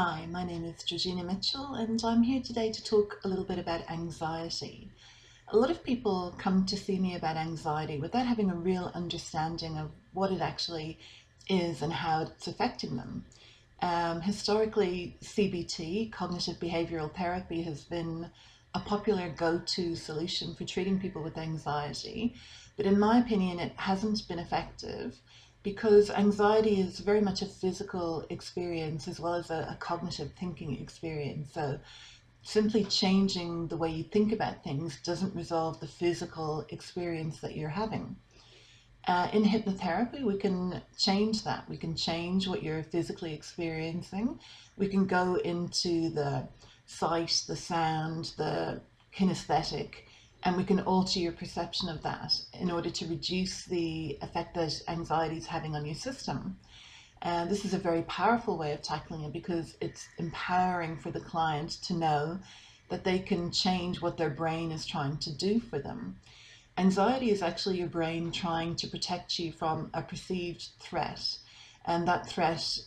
Hi, my name is Georgina Mitchell and I'm here today to talk a little bit about anxiety. A lot of people come to see me about anxiety without having a real understanding of what it actually is and how it's affecting them. Historically, CBT, cognitive behavioural therapy, has been a popular go-to solution for treating people with anxiety, but in my opinion it hasn't been effective because anxiety is very much a physical experience as well as a cognitive thinking experience. So simply changing the way you think about things doesn't resolve the physical experience that you're having. In hypnotherapy, we can change that. We can change what you're physically experiencing. We can go into the sight, the sound, the kinesthetic, and we can alter your perception of that in order to reduce the effect that anxiety is having on your system. And this is a very powerful way of tackling it because it's empowering for the client to know that they can change what their brain is trying to do for them. Anxiety is actually your brain trying to protect you from a perceived threat, and that threat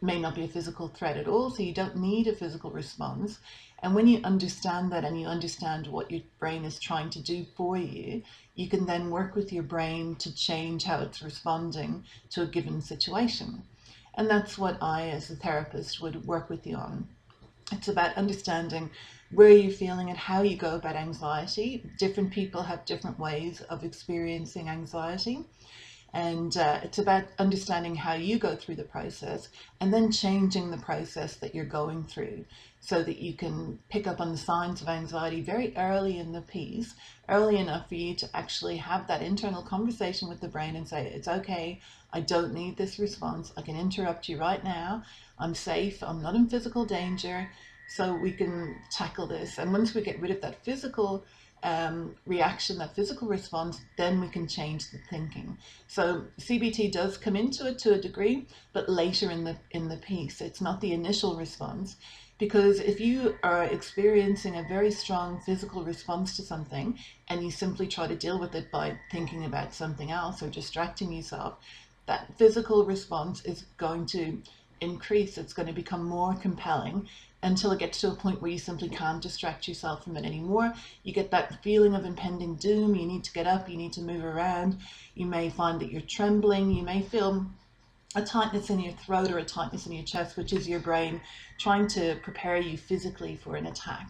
may not be a physical threat at all, so you don't need a physical response. And when you understand that and you understand what your brain is trying to do for you, you can then work with your brain to change how it's responding to a given situation. And that's what I, as a therapist, would work with you on. It's about understanding where you're feeling and how you go about anxiety. Different people have different ways of experiencing anxiety. And it's about understanding how you go through the process and then changing the process that you're going through so that you can pick up on the signs of anxiety very early in the piece, early enough for you to actually have that internal conversation with the brain and say, it's okay, I don't need this response, I can interrupt you right now, I'm safe, I'm not in physical danger, so we can tackle this. And once we get rid of that physical reaction, that physical response, then we can change the thinking. So CBT does come into it to a degree, but later in the piece. It's not the initial response, because if you are experiencing a very strong physical response to something and you simply try to deal with it by thinking about something else or distracting yourself, that physical response is going to increase. It's going to become more compelling until it gets to a point where you simply can't distract yourself from it anymore. You get that feeling of impending doom. You need to get up, you need to move around. You may find that you're trembling. You may feel a tightness in your throat or a tightness in your chest, which is your brain trying to prepare you physically for an attack.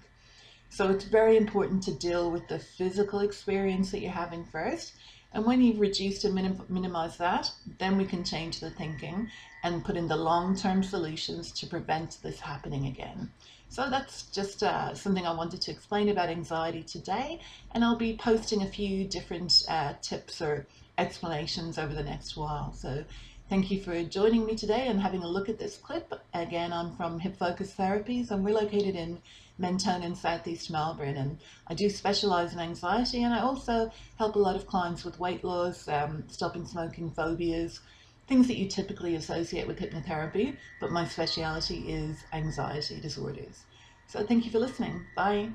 So it's very important to deal with the physical experience that you're having first. And when you've reduced and minimized that, then we can change the thinking and put in the long-term solutions to prevent this happening again. So that's just something I wanted to explain about anxiety today. And I'll be posting a few different tips or explanations over the next while. So thank you for joining me today and having a look at this clip. Again, I'm from Hypfocus Therapies and we're located in Mentone in southeast Melbourne, and I do specialise in anxiety, and I also help a lot of clients with weight loss, stopping smoking, phobias, things that you typically associate with hypnotherapy, but my speciality is anxiety disorders. So thank you for listening. Bye.